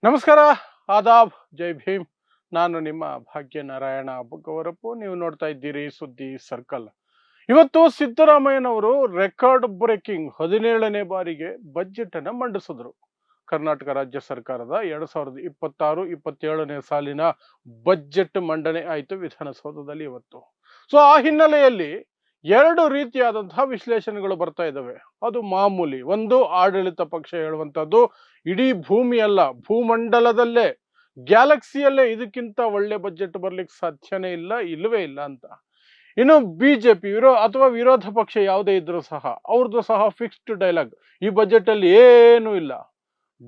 ನಮಸ್ಕಾರ, ಆದಾಬ್, ಜೈ ಭೀಮ್. ನಾನು ನಿಮ್ಮ ಭಾಗ್ಯನಾರಾಯಣ ಬುಗ್ಗವರಪ್ಪು. ನೀವು ನೋಡ್ತಾ ಇದ್ದೀರಿ ಸುದ್ದಿ ಸರ್ಕಲ್. ಇವತ್ತು ಸಿದ್ದರಾಮಯ್ಯನವರು ರೆಕಾರ್ಡ್ ಬ್ರೇಕಿಂಗ್ 17ನೇ ಬಾರಿಗೆ ಬಜೆಟ್ ಅನ್ನ ಮಂಡಿಸಿದ್ರು. ಕರ್ನಾಟಕ ರಾಜ್ಯ ಸರ್ಕಾರದ 2026-27ನೇ ಸಾಲಿನ ಬಜೆಟ್ ಮಂಡನೆ ಆಯಿತು ವಿಧಾನಸೌಧದಲ್ಲಿ ಇವತ್ತು. ಸೊ ಆ ಹಿನ್ನೆಲೆಯಲ್ಲಿ ಎರಡು ರೀತಿಯಾದಂತಹ ವಿಶ್ಲೇಷಣೆಗಳು ಬರ್ತಾ ಇದ್ದಾವೆ. ಅದು ಮಾಮೂಲಿ. ಒಂದು, ಆಡಳಿತ ಪಕ್ಷ ಹೇಳುವಂತದ್ದು ಇಡೀ ಭೂಮಿಯಲ್ಲ, ಭೂಮಂಡಲದಲ್ಲೇ, ಗ್ಯಾಲಕ್ಸಿಯಲ್ಲೇ ಇದಕ್ಕಿಂತ ಒಳ್ಳೆ ಬಜೆಟ್ ಬರ್ಲಿಕ್ಕೆ ಸಾಧ್ಯನೇ ಇಲ್ಲ, ಇಲ್ಲವೇ ಇಲ್ಲ ಅಂತ. ಇನ್ನು ಬಿಜೆಪಿ ಅಥವಾ ವಿರೋಧ ಪಕ್ಷ ಯಾವುದೇ ಇದ್ರೂ ಸಹ ಅವ್ರದ್ದು ಸಹ ಫಿಕ್ಸ್ಡ್ ಡೈಲಾಗ್, ಈ ಬಜೆಟ್ ಅಲ್ಲಿ ಏನೂ ಇಲ್ಲ,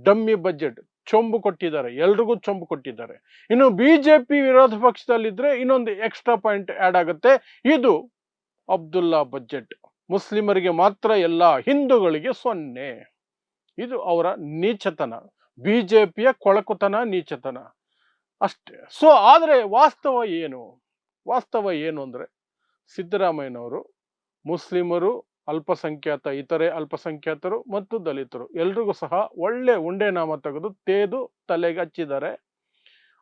ಡಮ್ಮಿ ಬಜೆಟ್, ಚೊಂಬು ಕೊಟ್ಟಿದ್ದಾರೆ, ಎಲ್ರಿಗೂ ಚೊಂಬು ಕೊಟ್ಟಿದ್ದಾರೆ. ಇನ್ನು ಬಿಜೆಪಿ ವಿರೋಧ ಪಕ್ಷದಲ್ಲಿದ್ರೆ ಇನ್ನೊಂದು ಎಕ್ಸ್ಟ್ರಾ ಪಾಯಿಂಟ್ ಆಡ್ ಆಗುತ್ತೆ, ಇದು ಅಬ್ದುಲ್ಲಾ ಬಜೆಟ್, ಮುಸ್ಲಿಮರಿಗೆ ಮಾತ್ರ ಎಲ್ಲ, ಹಿಂದೂಗಳಿಗೆ 0. ಇದು ಅವರ ನೀಚತನ, ಬಿಜೆಪಿಯ ಕೊಳಕುತನ, ನೀಚತನ ಅಷ್ಟೇ. ಸೊ ಆದ್ರೆ ವಾಸ್ತವ ಏನು ಅಂದ್ರೆ, ಸಿದ್ದರಾಮಯ್ಯನವರು ಮುಸ್ಲಿಮರು, ಅಲ್ಪಸಂಖ್ಯಾತ, ಇತರೆ ಅಲ್ಪಸಂಖ್ಯಾತರು ಮತ್ತು ದಲಿತರು ಎಲ್ರಿಗೂ ಸಹ ಒಳ್ಳೆ ಉಂಡೆ ನಾಮ ತೆಗೆದು ತೇದು ತಲೆಗೆ ಹಚ್ಚಿದ್ದಾರೆ.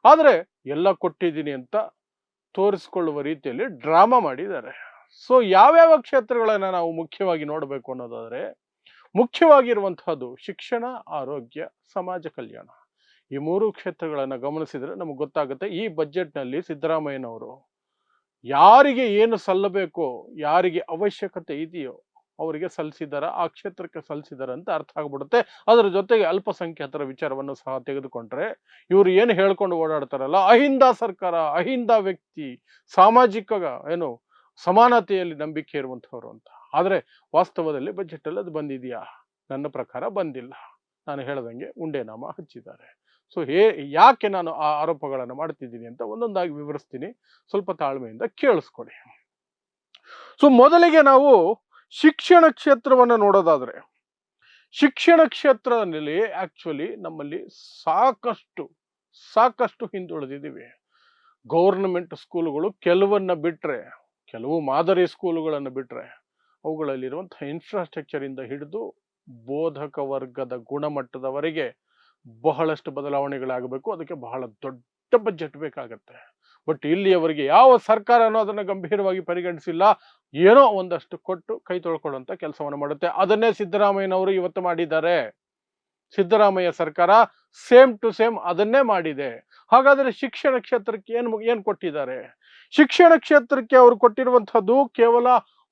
ಆದ್ರೆ ಎಲ್ಲ ಕೊಟ್ಟಿದ್ದೀನಿ ಅಂತ ತೋರಿಸ್ಕೊಳ್ಳುವ ರೀತಿಯಲ್ಲಿ ಡ್ರಾಮಾ ಮಾಡಿದ್ದಾರೆ. ಸೊ ಯಾವ್ಯಾವ ಕ್ಷೇತ್ರಗಳನ್ನ ನಾವು ಮುಖ್ಯವಾಗಿ ನೋಡಬೇಕು ಅನ್ನೋದಾದ್ರೆ, ಮುಖ್ಯವಾಗಿರುವಂತಹದ್ದು ಶಿಕ್ಷಣ, ಆರೋಗ್ಯ, ಸಮಾಜ ಕಲ್ಯಾಣ. ಈ ಮೂರು ಕ್ಷೇತ್ರಗಳನ್ನ ಗಮನಿಸಿದ್ರೆ ನಮಗೆ ಗೊತ್ತಾಗುತ್ತೆ, ಈ ಬಜೆಟ್ನಲ್ಲಿ ಸಿದ್ದರಾಮಯ್ಯನವರು ಯಾರಿಗೆ ಏನು ಸಲ್ಲಬೇಕೋ, ಯಾರಿಗೆ ಅವಶ್ಯಕತೆ ಇದೆಯೋ ಅವರಿಗೆ ಸಲ್ಲಿಸಿದಾರ, ಆ ಕ್ಷೇತ್ರಕ್ಕೆ ಸಲ್ಲಿಸಿದಾರೆ ಅಂತ ಅರ್ಥ ಆಗ್ಬಿಡುತ್ತೆ. ಅದರ ಜೊತೆಗೆ ಅಲ್ಪಸಂಖ್ಯಾತರ ವಿಚಾರವನ್ನು ಸಹ ತೆಗೆದುಕೊಂಡ್ರೆ, ಇವರು ಏನು ಹೇಳ್ಕೊಂಡು ಓಡಾಡ್ತಾರಲ್ಲ, ಅಹಿಂದ ಸರ್ಕಾರ, ಅಹಿಂದ ವ್ಯಕ್ತಿ, ಸಾಮಾಜಿಕ ಸಮಾನತೆಯಲ್ಲಿ ನಂಬಿಕೆ ಇರುವಂತಹವರು ಅಂತ. ಆದ್ರೆ ವಾಸ್ತವದಲ್ಲಿ ಬಜೆಟ್ ಅಲ್ಲಿ ಅದು ಬಂದಿದೆಯಾ? ನನ್ನ ಪ್ರಕಾರ ಬಂದಿಲ್ಲ. ನಾನು ಹೇಳ್ದಂಗೆ ಉಂಡೆ ನಾಮ ಹಚ್ಚಿದ್ದಾರೆ. ಸೊ ಯಾಕೆ ನಾನು ಆ ಆರೋಪಗಳನ್ನು ಮಾಡ್ತಿದ್ದೀನಿ ಅಂತ ಒಂದೊಂದಾಗಿ ವಿವರಿಸ್ತೀನಿ, ಸ್ವಲ್ಪ ತಾಳ್ಮೆಯಿಂದ ಕೇಳಿಸ್ಕೊಡಿ. ಸೊ ಮೊದಲಿಗೆ ನಾವು ಶಿಕ್ಷಣ ಕ್ಷೇತ್ರವನ್ನು ನೋಡೋದಾದ್ರೆ, ಶಿಕ್ಷಣ ಕ್ಷೇತ್ರದಲ್ಲಿ ಆಕ್ಚುಲಿ ನಮ್ಮಲ್ಲಿ ಸಾಕಷ್ಟು ಹಿಂದುಳಿದಿದ್ದೀವಿ. ಗೌರ್ನಮೆಂಟ್ ಸ್ಕೂಲುಗಳು ಕೆಲವನ್ನ ಬಿಟ್ರೆ, ಕೆಲವು ಮಾದರಿ ಸ್ಕೂಲುಗಳನ್ನು ಬಿಟ್ರೆ, ಅವುಗಳಲ್ಲಿರುವಂತಹ ಇನ್ಫ್ರಾಸ್ಟ್ರಕ್ಚರ್ ಇಂದ ಹಿಡಿದು ಬೋಧಕ ವರ್ಗದ ಗುಣಮಟ್ಟದವರೆಗೆ ಬಹಳಷ್ಟು ಬದಲಾವಣೆಗಳಾಗಬೇಕು. ಅದಕ್ಕೆ ಬಹಳ ದೊಡ್ಡ ಬಜೆಟ್ ಬೇಕಾಗತ್ತೆ. ಬಟ್ ಇಲ್ಲಿಯವರೆಗೆ ಯಾವ ಸರ್ಕಾರನೂ ಅದನ್ನು ಗಂಭೀರವಾಗಿ ಪರಿಗಣಿಸಿಲ್ಲ. ಏನೋ ಒಂದಷ್ಟು ಕೊಟ್ಟು ಕೈ ತೊಳ್ಕೊಳ್ಳುವಂತ ಕೆಲಸವನ್ನು ಮಾಡುತ್ತೆ. ಅದನ್ನೇ ಸಿದ್ದರಾಮಯ್ಯನವರು ಇವತ್ತು ಮಾಡಿದ್ದಾರೆ. ಸಿದ್ದರಾಮಯ್ಯ ಸರ್ಕಾರ ಸೇಮ್ ಟು ಸೇಮ್ ಅದನ್ನೇ ಮಾಡಿದೆ. ಹಾಗಾದ್ರೆ ಶಿಕ್ಷಣ ಕ್ಷೇತ್ರಕ್ಕೆ ಏನ್ ಕೊಟ್ಟಿದ್ದಾರೆ? ಶಿಕ್ಷಣ ಕ್ಷೇತ್ರಕ್ಕೆ ಅವರು ಕೊಟ್ಟಿರುವಂತಹದ್ದು ಕೇವಲ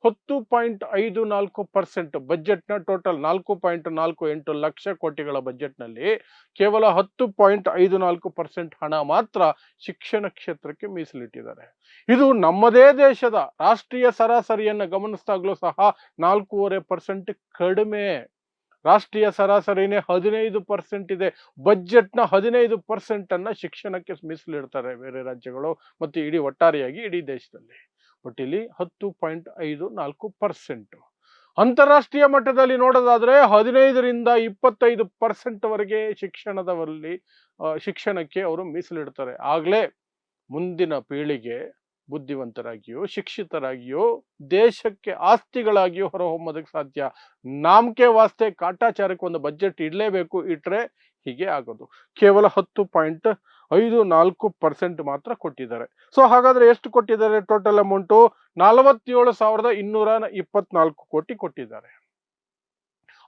10.54% ಬಜೆಟ್ನ ಟೋಟಲ್ 4.48 ಲಕ್ಷ ಕೋಟಿಗಳ ಬಜೆಟ್ನಲ್ಲಿ ಕೇವಲ 10.54% ಹಣ ಮಾತ್ರ ಶಿಕ್ಷಣ ಕ್ಷೇತ್ರಕ್ಕೆ ಮೀಸಲಿಟ್ಟಿದ್ದಾರೆ. ಇದು ನಮ್ಮದೇ ದೇಶದ ರಾಷ್ಟ್ರೀಯ ಸರಾಸರಿಯನ್ನು ಗಮನಿಸಿದಾಗಲೂ ಸಹ 4.5% ಕಡಿಮೆ. ರಾಷ್ಟ್ರೀಯ ಸರಾಸರಿನೇ 15% ಇದೆ. ಬಜೆಟ್ನ 15% ಅನ್ನ ಶಿಕ್ಷಣಕ್ಕೆ ಮೀಸಲಿಡ್ತಾರೆ ಬೇರೆ ರಾಜ್ಯಗಳು ಮತ್ತು ಒಟ್ಟಾರೆಯಾಗಿ ಇಡೀ ದೇಶದಲ್ಲಿ. ಬಟ್ ಇಲ್ಲಿ 10.54%. ಅಂತಾರಾಷ್ಟ್ರೀಯ ಮಟ್ಟದಲ್ಲಿ ನೋಡೋದಾದ್ರೆ 15-25% ವರೆಗೆ ಶಿಕ್ಷಣಕ್ಕೆ ಅವರು ಮೀಸಲಿಡ್ತಾರೆ. ಆಗ್ಲೇ ಮುಂದಿನ ಪೀಳಿಗೆ ಬುದ್ಧಿವಂತರಾಗಿಯೋ, ಶಿಕ್ಷಿತರಾಗಿಯೋ, ದೇಶಕ್ಕೆ ಆಸ್ತಿಗಳಾಗಿಯೋ ಹೊರಹೊಮ್ಮೋದಕ್ಕೆ ಸಾಧ್ಯ. ನಾಮಕೆ ವಾಸ್ತೆ ಕಾಟಾಚಾರಕ್ಕೆ ಒಂದು ಬಜೆಟ್ ಇಡಲೇಬೇಕು, ಇಟ್ರೆ ಹೀಗೆ ಆಗೋದು. ಕೇವಲ 10.54% ಮಾತ್ರ ಕೊಟ್ಟಿದ್ದಾರೆ. ಸೊ ಹಾಗಾದ್ರೆ ಎಷ್ಟು ಕೊಟ್ಟಿದ್ದಾರೆ? ಟೋಟಲ್ ಅಮೌಂಟು 47,224 ಕೋಟಿ ಕೊಟ್ಟಿದ್ದಾರೆ.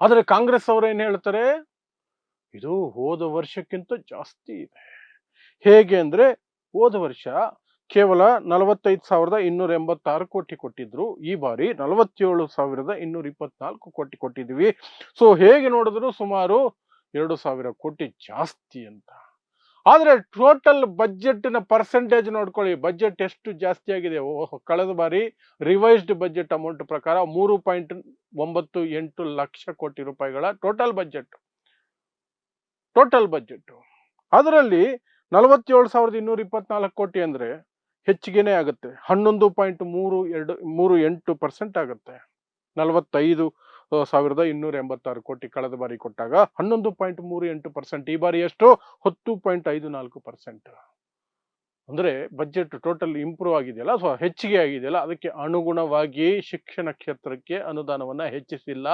ಆದ್ರೆ ಕಾಂಗ್ರೆಸ್ ಅವರು ಏನ್ ಹೇಳ್ತಾರೆ, ಇದು ಹೋದ ವರ್ಷಕ್ಕಿಂತ ಜಾಸ್ತಿ ಇದೆ. ಹೇಗೆ ಅಂದ್ರೆ, ಹೋದ ವರ್ಷ ಕೇವಲ 45,286 ಕೋಟಿ ಕೊಟ್ಟಿದ್ರು. ಈ ಬಾರಿ 47,224 ಕೋಟಿ ಕೊಟ್ಟಿದ್ವಿ. ಸೊ ಹೇಗೆ ನೋಡಿದ್ರು ಸುಮಾರು 2,000 ಕೋಟಿ ಜಾಸ್ತಿ ಅಂತ. ಆದ್ರೆ ಟೋಟಲ್ ಬಜೆಟ್ನ ಪರ್ಸೆಂಟೇಜ್ ನೋಡ್ಕೊಳ್ಳಿ, ಬಜೆಟ್ ಎಷ್ಟು ಜಾಸ್ತಿ ಆಗಿದೆ. ಕಳೆದ ಬಾರಿ ರಿವೈಸ್ಡ್ ಬಜೆಟ್ ಅಮೌಂಟ್ ಪ್ರಕಾರ 3.98 ಲಕ್ಷ ಕೋಟಿ ರೂಪಾಯಿಗಳ ಟೋಟಲ್ ಬಜೆಟ್. ಅದರಲ್ಲಿ 47,224 ಕೋಟಿ ಅಂದ್ರೆ ಹೆಚ್ಚಿಗೆನೇ ಆಗುತ್ತೆ. 11.38% ಆಗುತ್ತೆ. 45,286 ಕೋಟಿ ಕಳೆದ ಬಾರಿ ಕೊಟ್ಟಾಗ 11.38%. ಈ ಬಾರಿ ಎಷ್ಟು? 10.54%. ಅಂದ್ರೆ ಬಜೆಟ್ ಟೋಟಲ್ ಇಂಪ್ರೂವ್ ಆಗಿದೆಯಲ್ಲ, ಸೊ ಹೆಚ್ಚಿಗೆ ಆಗಿದೆಯಲ್ಲ, ಅದಕ್ಕೆ ಅನುಗುಣವಾಗಿ ಶಿಕ್ಷಣ ಕ್ಷೇತ್ರಕ್ಕೆ ಅನುದಾನವನ್ನ ಹೆಚ್ಚಿಸಿಲ್ಲ.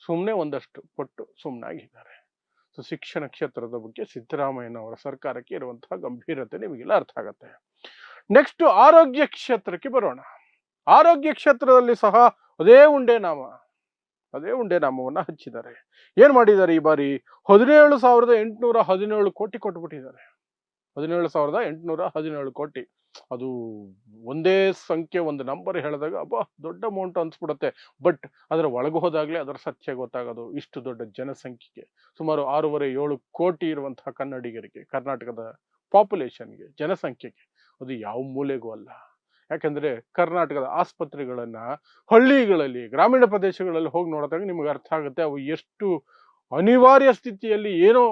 ಸುಮ್ಮನೆ ಒಂದಷ್ಟು ಕೊಟ್ಟು ಸುಮ್ಮನಾಗಿದ್ದಾರೆ. ಸೊ ಶಿಕ್ಷಣ ಕ್ಷೇತ್ರದ ಬಗ್ಗೆ ಸಿದ್ದರಾಮಯ್ಯನವರ ಸರ್ಕಾರಕ್ಕೆ ಇರುವಂತಹ ಗಂಭೀರತೆ ನಿಮಗೆಲ್ಲ ಅರ್ಥ ಆಗತ್ತೆ. ನೆಕ್ಸ್ಟ್ ಆರೋಗ್ಯ ಕ್ಷೇತ್ರಕ್ಕೆ ಬರೋಣ. ಆರೋಗ್ಯ ಕ್ಷೇತ್ರದಲ್ಲಿ ಸಹ ಅದೇ ಉಂಡೆ ನಾಮವನ್ನ ಹಚ್ಚಿದ್ದಾರೆ. ಏನ್ ಮಾಡಿದ್ದಾರೆ ಈ ಬಾರಿ? 17,817 ಕೋಟಿ ಕೊಟ್ಬಿಟ್ಟಿದ್ದಾರೆ. 17,817 ಕೋಟಿ. ಅದು ಒಂದೇ ಸಂಖ್ಯೆ, ಒಂದು ನಂಬರ್ ಹೇಳಿದಾಗ ಅಬ್ಬಾ ದೊಡ್ಡ ಅಮೌಂಟ್ ಅನ್ಸ್ಬಿಡುತ್ತೆ. ಬಟ್ ಅದರ ಒಳಗೆ ಹೋದಾಗ್ಲೇ ಅದರ ಸತ್ಯ ಗೊತ್ತಾಗೋದು. ಇಷ್ಟು ದೊಡ್ಡ ಜನಸಂಖ್ಯೆಗೆ, ಸುಮಾರು 6.5-7 ಕೋಟಿ ಇರುವಂತಹ ಕನ್ನಡಿಗರಿಗೆ, ಕರ್ನಾಟಕದ ಪಾಪ್ಯುಲೇಷನ್ಗೆ, ಜನಸಂಖ್ಯೆಗೆ ಅದು ಯಾವ ಮೂಲೆಗೂ ಅಲ್ಲ. ಯಾಕಂದ್ರೆ ಕರ್ನಾಟಕದ ಆಸ್ಪತ್ರೆಗಳನ್ನ ಹಳ್ಳಿಗಳಲ್ಲಿ, ಗ್ರಾಮೀಣ ಪ್ರದೇಶಗಳಲ್ಲಿ ಹೋಗಿ ನೋಡಿದಾಗ ನಿಮ್ಗೆ ಅರ್ಥ ಆಗುತ್ತೆ ಅವು ಎಷ್ಟು ಅನಿವಾರ್ಯ ಸ್ಥಿತಿಯಲ್ಲಿ ಏನೋ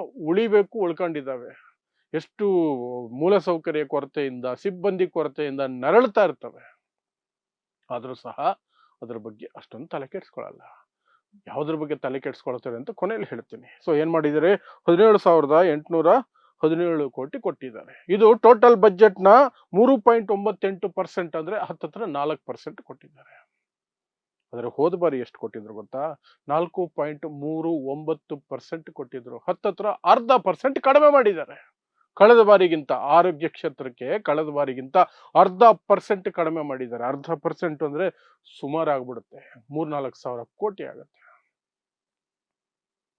ಉಳ್ಕೊಂಡಿದ್ದಾವೆ, ಎಷ್ಟು ಮೂಲಸೌಕರ್ಯ ಕೊರತೆಯಿಂದ, ಸಿಬ್ಬಂದಿ ಕೊರತೆಯಿಂದ ನರಳ್ತಾ ಇರ್ತವೆ. ಆದ್ರೂ ಸಹ ಅದ್ರ ಬಗ್ಗೆ ಅಷ್ಟೊಂದು ತಲೆ ಕೆಡಿಸ್ಕೊಳ್ಳಲ್ಲ. ಯಾವುದ್ರ ಬಗ್ಗೆ ತಲೆ ಕೆಡಿಸ್ಕೊಳ್ತಾರೆ ಅಂತ ಕೊನೆಯಲ್ಲಿ ಹೇಳ್ತೀನಿ. ಸೊ ಏನ್ ಮಾಡಿದ್ದಾರೆ? 17,817 ಕೋಟಿ ಕೊಟ್ಟಿದ್ದಾರೆ. ಇದು ಟೋಟಲ್ ಬಜೆಟ್ ನ 3.98% ಅಂದ್ರೆ ಹತ್ತತ್ರ 4% ಕೊಟ್ಟಿದ್ದಾರೆ. ಆದ್ರೆ ಹೋದ ಬಾರಿ ಎಷ್ಟು ಕೊಟ್ಟಿದ್ರು ಗೊತ್ತಾ? 4.39% ಕೊಟ್ಟಿದ್ರು. ಹತ್ತತ್ರ 0.5% ಕಡಿಮೆ ಮಾಡಿದ್ದಾರೆ. ಕಳೆದ ಬಾರಿಗಿಂತ ಆರೋಗ್ಯ ಕ್ಷೇತ್ರಕ್ಕೆ ಕಳೆದ ಬಾರಿಗಿಂತ 0.5% ಕಡಿಮೆ ಮಾಡಿದ್ದಾರೆ. 0.5% ಅಂದ್ರೆ ಸುಮಾರು ಆಗ್ಬಿಡುತ್ತೆ, 3-4 ಸಾವಿರ ಕೋಟಿ ಆಗುತ್ತೆ.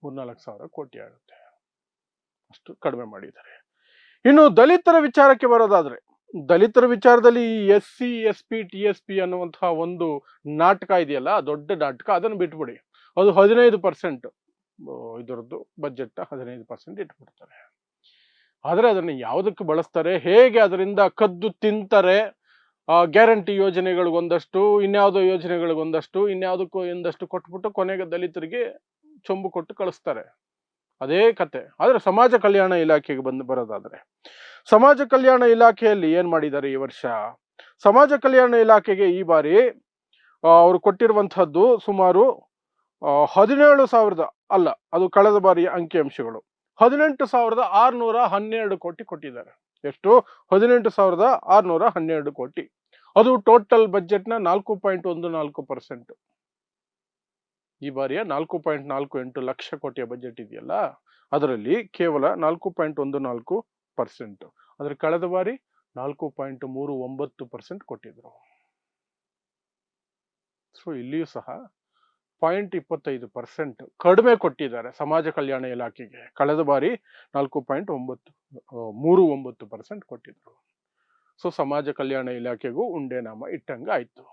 3-4 ಸಾವಿರ ಕೋಟಿ ಆಗುತ್ತೆ, ಅಷ್ಟು ಕಡಿಮೆ ಮಾಡಿದ್ದಾರೆ. ಇನ್ನು ದಲಿತರ ವಿಚಾರಕ್ಕೆ ಬರೋದಾದ್ರೆ, ದಲಿತರ ವಿಚಾರದಲ್ಲಿ SC SP TSP ಅನ್ನುವಂತಹ ಒಂದು ನಾಟಕ ಇದೆಯಲ್ಲ, ದೊಡ್ಡ ನಾಟಕ, ಅದನ್ನು ಬಿಟ್ಬಿಡಿ. ಅದು 15% ಇದರದ್ದು ಬಜೆಟ್ 15% ಇಟ್ಬಿಡ್ತಾರೆ. ಆದ್ರೆ ಅದನ್ನ ಯಾವುದಕ್ಕೆ ಬಳಸ್ತಾರೆ, ಹೇಗೆ ಅದರಿಂದ ಕದ್ದು ತಿಂತಾರೆ, ಗ್ಯಾರಂಟಿ ಯೋಜನೆಗಳಿಗೊಂದಷ್ಟು, ಇನ್ಯಾವುದೋ ಯೋಜನೆಗಳಿಗೊಂದಷ್ಟು, ಇನ್ಯಾವುದಕ್ಕೂ ಒಂದಷ್ಟು ಕೊಟ್ಬಿಟ್ಟು ಕೊನೆಗೆ ದಲಿತರಿಗೆ ಚೊಂಬು ಕೊಟ್ಟು ಕಳಿಸ್ತಾರೆ. ಅದೇ ಕತೆ. ಆದ್ರೆ ಸಮಾಜ ಕಲ್ಯಾಣ ಇಲಾಖೆಗೆ ಬರೋದಾದ್ರೆ, ಸಮಾಜ ಕಲ್ಯಾಣ ಇಲಾಖೆಯಲ್ಲಿ ಏನ್ ಮಾಡಿದ್ದಾರೆ ಈ ವರ್ಷ? ಸಮಾಜ ಕಲ್ಯಾಣ ಇಲಾಖೆಗೆ ಈ ಬಾರಿ ಅವರು ಕೊಟ್ಟಿರುವಂತಹದ್ದು ಸುಮಾರು 17,000 ಅಲ್ಲ, ಅದು ಕಳೆದ ಬಾರಿಯ ಅಂಕಿಅಂಶಗಳು. 18,612 ಕೋಟಿ ಕೊಟ್ಟಿದ್ದಾರೆ. ಎಷ್ಟು? 18,612 ಕೋಟಿ. ಅದು ಟೋಟಲ್ ಬಜೆಟ್ ನ 4.14%. ಈ ಬಾರಿಯ 4.48 ಲಕ್ಷ ಕೋಟಿಯ ಬಜೆಟ್ ಇದೆಯಲ್ಲ, ಅದರಲ್ಲಿ ಕೇವಲ 4.14%. ಅದ್ರ ಕಳೆದ ಬಾರಿ 4.39% ಕೊಟ್ಟಿದ್ರು. ಸೊ ಇಲ್ಲಿಯೂ ಸಹ 0.25% ಕಡಿಮೆ ಕೊಟ್ಟಿದ್ದಾರೆ ಸಮಾಜ ಕಲ್ಯಾಣ ಇಲಾಖೆಗೆ. ಕಳೆದ ಬಾರಿ 4.39% ಕೊಟ್ಟಿದ್ರು. ಸೊ ಸಮಾಜ ಕಲ್ಯಾಣ ಇಲಾಖೆಗೂ ಉಂಡೆ ನಾಮ ಇಟ್ಟಂಗಾಯ್ತು.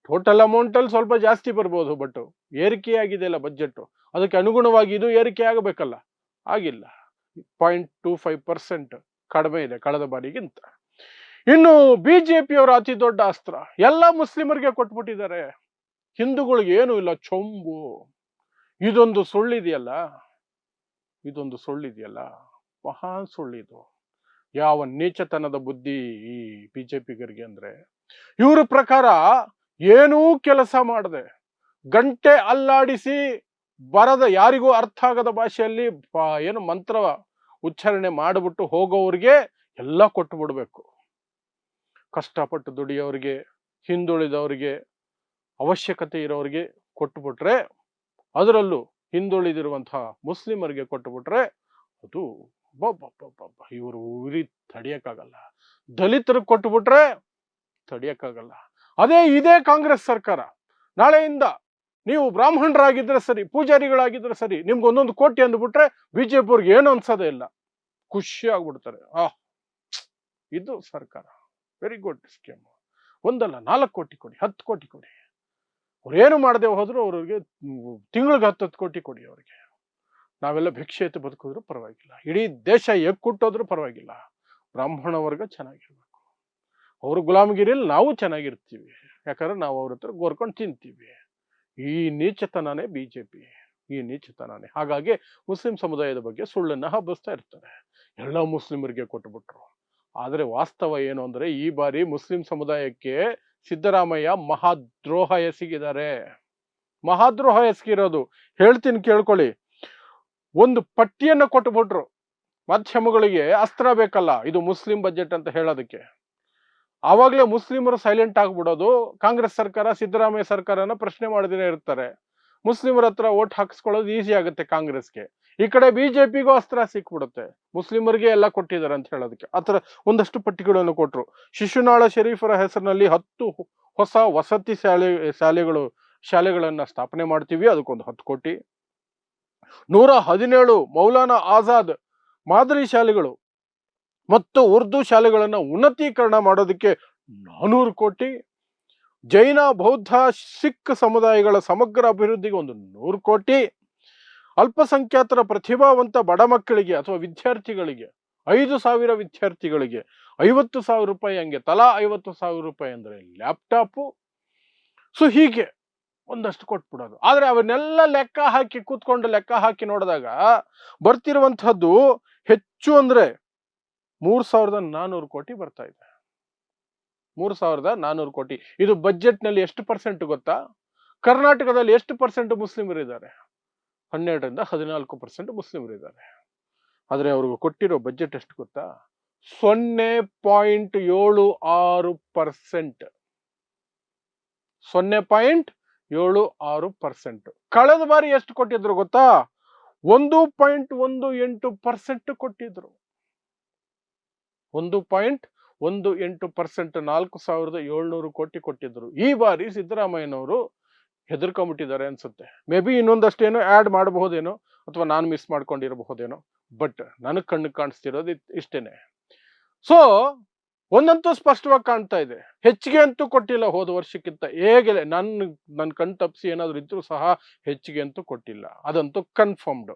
ಟೋಟಲ್ ಅಮೌಂಟ್ ಅಲ್ಲಿ ಸ್ವಲ್ಪ ಜಾಸ್ತಿ ಬರ್ಬೋದು, ಬಟ್ ಏರಿಕೆ ಆಗಿದೆ ಅಲ್ಲ ಬಜೆಟ್, ಅದಕ್ಕೆ ಅನುಗುಣವಾಗಿ ಇದು ಏರಿಕೆ ಆಗಬೇಕಲ್ಲ, ಆಗಿಲ್ಲ. 0.25% ಕಡಿಮೆ ಇದೆ ಕಳೆದ ಬಾರಿಗಿಂತ. ಇನ್ನು ಬಿಜೆಪಿಯವರ ಅತಿ ದೊಡ್ಡ ಅಸ್ತ್ರ, ಎಲ್ಲ ಮುಸ್ಲಿಮರಿಗೆ ಕೊಟ್ಬಿಟ್ಟಿದ್ದಾರೆ, ಹಿಂದೂಗಳಿಗೆ ಏನು ಇಲ್ಲ, ಚೊಂಬು. ಇದೊಂದು ಸುಳ್ಳಿದೆಯಲ್ಲ, ಮಹಾನ್ ಸುಳ್ಳಿದು. ಯಾವ ನೀಚತನದ ಬುದ್ಧಿ ಈ ಬಿಜೆಪಿಗರಿಗೆ ಅಂದ್ರೆ, ಇವ್ರ ಪ್ರಕಾರ ಏನೂ ಕೆಲಸ ಮಾಡದೆ, ಗಂಟೆ ಅಲ್ಲಾಡಿಸಿ ಬರದ, ಯಾರಿಗೂ ಅರ್ಥ ಆಗದ ಭಾಷೆಯಲ್ಲಿ ಏನು ಮಂತ್ರ ಉಚ್ಚಾರಣೆ ಮಾಡಿಬಿಟ್ಟು ಹೋಗೋವ್ರಿಗೆ ಎಲ್ಲ ಕೊಟ್ಟು ಬಿಡ್ಬೇಕು. ಕಷ್ಟಪಟ್ಟು ದುಡಿಯೋರಿಗೆ, ಹಿಂದುಳಿದವರಿಗೆ, ಅವಶ್ಯಕತೆ ಇರೋರಿಗೆ ಕೊಟ್ಟುಬಿಟ್ರೆ, ಅದರಲ್ಲೂ ಹಿಂದುಳಿದಿರುವಂತಹ ಮುಸ್ಲಿಮರಿಗೆ ಕೊಟ್ಟುಬಿಟ್ರೆ ಅದು ಇವರು ಉರಿ ತಡಿಯಕ್ಕಾಗಲ್ಲ. ದಲಿತರಿಗೆ ಕೊಟ್ಟುಬಿಟ್ರೆ ತಡಿಯಕ್ಕಾಗಲ್ಲ. ಇದೇ ಕಾಂಗ್ರೆಸ್ ಸರ್ಕಾರ ನಾಳೆಯಿಂದ ನೀವು ಬ್ರಾಹ್ಮಣರಾಗಿದ್ರೆ ಸರಿ, ಪೂಜಾರಿಗಳಾಗಿದ್ರೆ ಸರಿ, ನಿಮ್ಗೆ 1 ಕೋಟಿ ಅಂದ್ಬಿಟ್ರೆ ಬಿಜೆಪಿ ಅವ್ರಿಗೆ ಏನು ಅನ್ಸೋದೇ ಇಲ್ಲ, ಖುಷಿ ಆಗ್ಬಿಡ್ತಾರೆ. ಇದು ಸರ್ಕಾರ, ವೆರಿ ಗುಡ್ ಸ್ಕೀಮ್. 1 ಅಲ್ಲ, 4 ಕೋಟಿ ಕೊಡಿ, 10 ಕೋಟಿ ಕೊಡಿ. ಅವ್ರೇನು ಮಾಡದೆ ಹೋದ್ರು ಅವ್ರಿಗೆ ತಿಂಗಳಿಗೆ 10 ಕೋಟಿ ಕೊಡಿ ಅವ್ರಿಗೆ. ನಾವೆಲ್ಲ ಭಿಕ್ಷೆ ಎತ್ತು ಬದುಕಿದ್ರು ಪರವಾಗಿಲ್ಲ, ಇಡೀ ದೇಶ ಎಕ್ಕುಟ್ಟೋದ್ರೂ ಪರವಾಗಿಲ್ಲ, ಬ್ರಾಹ್ಮಣ ವರ್ಗ ಚೆನ್ನಾಗಿರ್ಬೇಕು. ಅವ್ರ ಗುಲಾಮಗಿರಿಯಲ್ಲಿ ನಾವು ಚೆನ್ನಾಗಿರ್ತೀವಿ, ಯಾಕಂದ್ರೆ ನಾವು ಅವ್ರ ಹತ್ರ ಗೋರ್ಕೊಂಡು ತಿಂತೀವಿ. ಈ ನೀಚತನನೇ ಬಿಜೆಪಿ, ಈ ನೀಚತನನೇ. ಹಾಗಾಗಿ ಮುಸ್ಲಿಂ ಸಮುದಾಯದ ಬಗ್ಗೆ ಸುಳ್ಳನ್ನ ಹಬ್ಬಿಸ್ತಾ ಇರ್ತಾರೆ. ಎಲ್ಲ ಮುಸ್ಲಿಮರಿಗೆ ಕೊಟ್ಟುಬಿಟ್ರು. ಆದ್ರೆ ವಾಸ್ತವ ಏನು ಅಂದ್ರೆ, ಈ ಬಾರಿ ಮುಸ್ಲಿಂ ಸಮುದಾಯಕ್ಕೆ ಸಿದ್ದರಾಮಯ್ಯ ಮಹಾದ್ರೋಹ ಎಸಗಿದ್ದಾರೆ. ಮಹಾದ್ರೋಹ ಎಸಗಿರೋದು ಹೇಳ್ತೀನಿ ಕೇಳ್ಕೊಳ್ಳಿ. ಒಂದು ಪಟ್ಟಿಯನ್ನು ಕೊಟ್ಟುಬಿಟ್ರು, ಮಾಧ್ಯಮಗಳಿಗೆ ಅಸ್ತ್ರ ಬೇಕಲ್ಲ, ಇದು ಮುಸ್ಲಿಂ ಬಜೆಟ್ ಅಂತ ಹೇಳೋದಕ್ಕೆ. ಆವಾಗಲೇ ಮುಸ್ಲಿಮರು ಸೈಲೆಂಟ್ ಆಗ್ಬಿಡೋದು, ಕಾಂಗ್ರೆಸ್ ಸರ್ಕಾರ ಸಿದ್ದರಾಮಯ್ಯ ಸರ್ಕಾರನ ಪ್ರಶ್ನೆ ಮಾಡದೇ ಇರ್ತಾರೆ. ಮುಸ್ಲಿಮರ ಹತ್ರ ಓಟ್ ಹಾಕಿಸ್ಕೊಳ್ಳೋದು ಈಸಿ ಆಗುತ್ತೆ ಕಾಂಗ್ರೆಸ್ಗೆ. ಈ ಕಡೆ ಬಿಜೆಪಿಗೂ ಅಸ್ತ್ರ ಸಿಕ್ಬಿಡುತ್ತೆ. ಮುಸ್ಲಿಮರಿಗೆ ಎಲ್ಲ ಕೊಟ್ಟಿದ್ದಾರೆ ಅಂತ ಹೇಳೋದಕ್ಕೆ ಆತರ ಒಂದಷ್ಟು ಪಟ್ಟಿಗಳನ್ನು ಕೊಟ್ರು. ಶಿಶುನಾಳ ಶರೀಫರ ಹೆಸರಿನಲ್ಲಿ 10 ಹೊಸ ವಸತಿ ಶಾಲೆಗಳನ್ನ ಸ್ಥಾಪನೆ ಮಾಡ್ತೀವಿ, ಅದಕ್ಕೊಂದು 10 ಕೋಟಿ. 117 ಮೌಲಾನಾ ಆಜಾದ್ ಮಾದರಿ ಶಾಲೆಗಳು ಮತ್ತು ಉರ್ದು ಶಾಲೆಗಳನ್ನ ಉನ್ನತೀಕರಣ ಮಾಡೋದಕ್ಕೆ 400 ಕೋಟಿ. ಜೈನ, ಬೌದ್ಧ, ಸಿಖ್ ಸಮುದಾಯಗಳ ಸಮಗ್ರ ಅಭಿವೃದ್ಧಿಗೆ ಒಂದು 100 ಕೋಟಿ. ಅಲ್ಪಸಂಖ್ಯಾತರ ಪ್ರತಿಭಾವಂತ ಬಡ ಮಕ್ಕಳಿಗೆ ಅಥವಾ ವಿದ್ಯಾರ್ಥಿಗಳಿಗೆ 5,000 ವಿದ್ಯಾರ್ಥಿಗಳಿಗೆ 50,000 ರೂಪಾಯಿ, ಹಂಗೆ ತಲಾ 50,000 ರೂಪಾಯಿ ಅಂದ್ರೆ ಲ್ಯಾಪ್ಟಾಪು. ಸೊ ಹೀಗೆ ಒಂದಷ್ಟು ಕೊಟ್ಬಿಡೋದು. ಆದ್ರೆ ಅವನ್ನೆಲ್ಲ ಲೆಕ್ಕ ಹಾಕಿ ನೋಡಿದಾಗ ಬರ್ತಿರುವಂತಹದ್ದು ಹೆಚ್ಚು ಅಂದ್ರೆ 3,400 ಕೋಟಿ ಬರ್ತಾ ಇದೆ. 3,400 ಕೋಟಿ. ಇದು ಬಜೆಟ್ ನಲ್ಲಿ ಎಷ್ಟು ಪರ್ಸೆಂಟ್ ಗೊತ್ತಾ? ಕರ್ನಾಟಕದಲ್ಲಿ ಎಷ್ಟು ಪರ್ಸೆಂಟ್ ಮುಸ್ಲಿಮರು ಇದ್ದಾರೆ? 12ರಿಂದ 14% ಮುಸ್ಲಿಮರು ಇದ್ದಾರೆ. ಆದ್ರೆ ಅವ್ರಿಗೆ ಕೊಟ್ಟಿರೋ ಬಜೆಟ್ ಎಷ್ಟು ಗೊತ್ತಾ? 0.76%. 0.76%. ಕಳೆದ ಬಾರಿ ಎಷ್ಟು ಕೊಟ್ಟಿದ್ರು ಗೊತ್ತಾ? 1.18% ಕೊಟ್ಟಿದ್ರು. 1.18%, 4,700 ಕೋಟಿ ಕೊಟ್ಟಿದ್ರು. ಈ ಬಾರಿ ಸಿದ್ದರಾಮಯ್ಯನವರು ಹೆದರ್ಕೊಂಡ್ಬಿಟ್ಟಿದ್ದಾರೆ ಅನ್ಸುತ್ತೆ. ಮೇ ಬಿ ಇನ್ನೊಂದಷ್ಟೇನೋ ಆಡ್ ಮಾಡಬಹುದೇನೋ, ಅಥವಾ ನಾನು ಮಿಸ್ ಮಾಡ್ಕೊಂಡಿರಬಹುದೇನೋ. ಬಟ್ ನನಗೆ ಕಣ್ಣು ಕಾಣಿಸ್ತಿರೋದು ಇಷ್ಟೇನೆ. ಸೊ ಒಂದಂತೂ ಸ್ಪಷ್ಟವಾಗಿ ಕಾಣ್ತಾ ಇದೆ, ಹೆಚ್ಚಿಗೆ ಅಂತೂ ಕೊಟ್ಟಿಲ್ಲ ಹೋದ ವರ್ಷಕ್ಕಿಂತ. ಹೇಗೆ ನನ್ನ ಕಣ್ ತಪ್ಪಿಸಿ ಏನಾದ್ರು ಇದ್ರೂ ಸಹ ಹೆಚ್ಚಿಗೆ ಅಂತೂ ಕೊಟ್ಟಿಲ್ಲ, ಅದಂತೂ ಕನ್ಫರ್ಮ್ಡ್.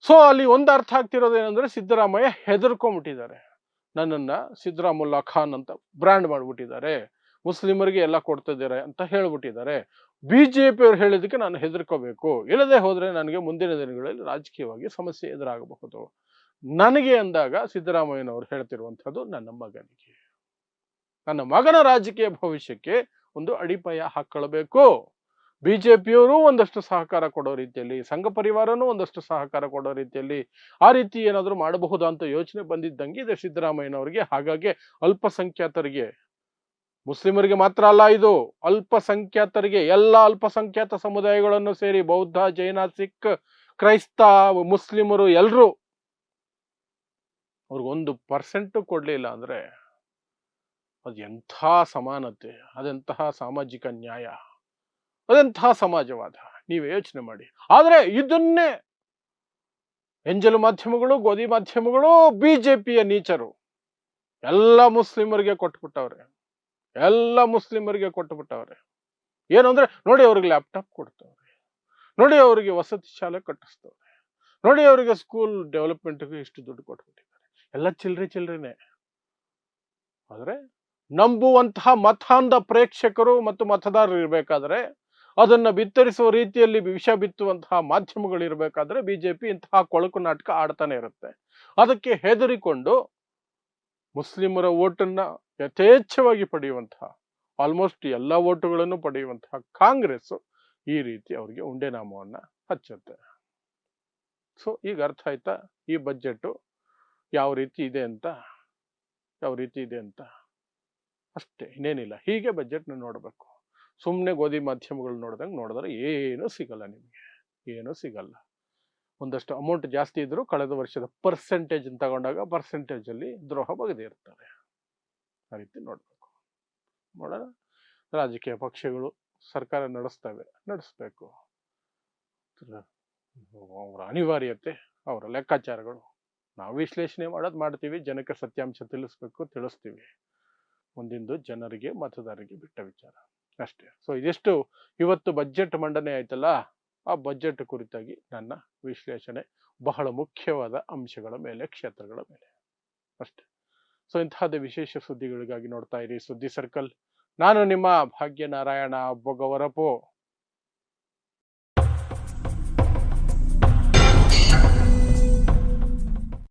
ಸೊ ಅಲ್ಲಿ ಒಂದು ಅರ್ಥ ಆಗ್ತಿರೋದು ಏನಂದ್ರೆ, ಸಿದ್ದರಾಮಯ್ಯ ಹೆದರ್ಕೊಂಡ್ಬಿಟ್ಟಿದ್ದಾರೆ. ನನ್ನನ್ನ ಸಿದ್ದರಾಮುಲ್ಲಾ ಖಾನ್ ಅಂತ ಬ್ರ್ಯಾಂಡ್ ಮಾಡ್ಬಿಟ್ಟಿದ್ದಾರೆ, ಮುಸ್ಲಿಮರಿಗೆ ಎಲ್ಲ ಕೊಡ್ತಾ ಇದ್ದಾರೆ ಅಂತ ಹೇಳ್ಬಿಟ್ಟಿದ್ದಾರೆ. ಬಿಜೆಪಿ ಅವ್ರು ಹೇಳಿದಕ್ಕೆ ನಾನು ಹೆದರ್ಕೋಬೇಕು, ಇಲ್ಲದೆ ಹೋದ್ರೆ ನನಗೆ ಮುಂದಿನ ದಿನಗಳಲ್ಲಿ ರಾಜಕೀಯವಾಗಿ ಸಮಸ್ಯೆ ಎದುರಾಗಬಹುದು. ನನಗೆ ಅಂದಾಗ ಸಿದ್ದರಾಮಯ್ಯನವರು ಹೇಳ್ತಿರುವಂತಹದ್ದು ನನ್ನ ಮಗನ ರಾಜಕೀಯ ಭವಿಷ್ಯಕ್ಕೆ ಒಂದು ಅಡಿಪಾಯ ಹಾಕೊಳ್ಳಬೇಕು. ಬಿಜೆಪಿಯವರು ಒಂದಷ್ಟು ಸಹಕಾರ ಕೊಡೋ ರೀತಿಯಲ್ಲಿ, ಸಂಘ ಪರಿವಾರನೂ ಒಂದಷ್ಟು ಸಹಕಾರ ಕೊಡೋ ರೀತಿಯಲ್ಲಿ ಆ ರೀತಿ ಏನಾದರೂ ಮಾಡಬಹುದಾ ಅಂತ ಯೋಚನೆ ಬಂದಿದ್ದಂಗೆ ಇದೆ ಸಿದ್ದರಾಮಯ್ಯನವರಿಗೆ. ಹಾಗಾಗಿ ಅಲ್ಪಸಂಖ್ಯಾತರಿಗೆ, ಮುಸ್ಲಿಮರಿಗೆ ಮಾತ್ರ ಅಲ್ಲ, ಇದು ಅಲ್ಪಸಂಖ್ಯಾತರಿಗೆ, ಎಲ್ಲ ಅಲ್ಪಸಂಖ್ಯಾತ ಸಮುದಾಯಗಳನ್ನು ಸೇರಿ ಬೌದ್ಧ, ಜೈನ, ಸಿಖ್, ಕ್ರೈಸ್ತ, ಮುಸ್ಲಿಮರು ಎಲ್ರು ಅವ್ರಿಗೆ 1% ಕೊಡ್ಲಿಲ್ಲ ಅಂದ್ರೆ ಅದು ಎಂಥ ಸಮಾನತೆ, ಅದೆಂತಹ ಸಾಮಾಜಿಕ ನ್ಯಾಯ, ಅದೆಂತಹ ಸಮಾಜವಾದ, ನೀವೇ ಯೋಚನೆ ಮಾಡಿ. ಆದ್ರೆ ಇದನ್ನೇ ಎಂಜಲು ಮಾಧ್ಯಮಗಳು, ಗೋಧಿ ಮಾಧ್ಯಮಗಳು, ಬಿಜೆಪಿಯ ನೀಚರು ಎಲ್ಲ ಮುಸ್ಲಿಮರಿಗೆ ಕೊಟ್ಬಿಟ್ಟವ್ರೆ. ಏನು ಅಂದ್ರೆ, ನೋಡಿ ಅವ್ರಿಗೆ ಲ್ಯಾಪ್ಟಾಪ್ ಕೊಡ್ತವ್ರೆ, ನೋಡಿ ಅವರಿಗೆ ವಸತಿ ಶಾಲೆ ಕಟ್ಟಿಸ್ತವ್ರೆ, ನೋಡಿ ಅವರಿಗೆ ಸ್ಕೂಲ್ ಡೆವಲಪ್ಮೆಂಟ್ಗೆ ಇಷ್ಟು ದುಡ್ಡು ಕೊಟ್ಬಿಟ್ಟಿದ್ದಾರೆ. ಎಲ್ಲ ಚಿಲ್ರೆನೆ. ಆದ್ರೆ ನಂಬುವಂತಹ ಮತಾಂಧ ಪ್ರೇಕ್ಷಕರು ಮತ್ತು ಮತದಾರರು ಇರಬೇಕಾದ್ರೆ, ಅದನ್ನ ಬಿತ್ತರಿಸುವ ರೀತಿಯಲ್ಲಿ ವಿಷ ಬಿತ್ತುವಂತಹ ಮಾಧ್ಯಮಗಳು ಇರಬೇಕಾದ್ರೆ ಬಿಜೆಪಿ ಇಂತಹ ಕೊಳಕು ನಾಟಕ ಆಡ್ತಾನೆ ಇರುತ್ತೆ. ಅದಕ್ಕೆ ಹೆದರಿಕೊಂಡು ಮುಸ್ಲಿಮರ ಓಟನ್ನ ಯಥೇಚ್ಛವಾಗಿ ಪಡೆಯುವಂತಹ, ಆಲ್ಮೋಸ್ಟ್ ಎಲ್ಲ ಓಟುಗಳನ್ನು ಪಡೆಯುವಂತಹ ಕಾಂಗ್ರೆಸ್ ಈ ರೀತಿ ಅವರಿಗೆ ಉಂಡೆ ನಾಮವನ್ನ ಹಚ್ಚುತ್ತೆ. ಸೊ ಈಗ ಅರ್ಥ ಆಯ್ತಾ ಈ ಬಜೆಟ್ ಯಾವ ರೀತಿ ಇದೆ ಅಂತ? ಅಷ್ಟೇ, ಇನ್ನೇನಿಲ್ಲ. ಹೀಗೆ ಬಜೆಟ್ನ ನೋಡಬೇಕು. ಸುಮ್ಮನೆ ಗೋಧಿ ಮಾಧ್ಯಮಗಳು ನೋಡಿದ್ರೆ ಏನೂ ಸಿಗಲ್ಲ, ನಿಮಗೆ ಏನೂ ಸಿಗಲ್ಲ. ಒಂದಷ್ಟು ಅಮೌಂಟ್ ಜಾಸ್ತಿ ಇದ್ರು ಕಳೆದ ವರ್ಷದ ಪರ್ಸೆಂಟೇಜ್ ತಗೊಂಡಾಗ ಪರ್ಸೆಂಟೇಜ್ ಅಲ್ಲಿ ದ್ರೋಹ ಬಗದೇ ಇರ್ತಾರೆ. ಆ ರೀತಿ ನೋಡಬೇಕು. ನೋಡೋಣ, ರಾಜಕೀಯ ಪಕ್ಷಗಳು ಸರ್ಕಾರ ನಡೆಸಬೇಕು. ಅವರ ಅನಿವಾರ್ಯತೆ, ಅವರ ಲೆಕ್ಕಾಚಾರಗಳು, ನಾವು ವಿಶ್ಲೇಷಣೆ ಮಾಡ್ತೀವಿ, ಜನಕ್ಕೆ ಸತ್ಯಾಂಶ ತಿಳಿಸ್ತೀವಿ. ಮುಂದಿಂದು ಜನರಿಗೆ, ಮತದಾರರಿಗೆ ಬಿಟ್ಟ ವಿಚಾರ ಅಷ್ಟೇ. ಸೊ ಇದೆಷ್ಟು ಇವತ್ತು ಬಜೆಟ್ ಮಂಡನೆ ಆಯ್ತಲ್ಲ, ಆ ಬಜೆಟ್ ಕುರಿತಾಗಿ ನನ್ನ ವಿಶ್ಲೇಷಣೆ ಬಹಳ ಮುಖ್ಯವಾದ ಅಂಶಗಳ ಮೇಲೆ, ಕ್ಷೇತ್ರಗಳ ಮೇಲೆ ಅಷ್ಟೇ. ಸೊ ಇಂತಹದೇ ವಿಶೇಷ ಸುದ್ದಿಗಳಿಗಾಗಿ ನೋಡ್ತಾ ಇರಿ ಸುದ್ದಿ ಸರ್ಕಲ್. ನಾನು ನಿಮ್ಮ ಭಾಗ್ಯನಾರಾಯಣ ಬೊಗವರಪು.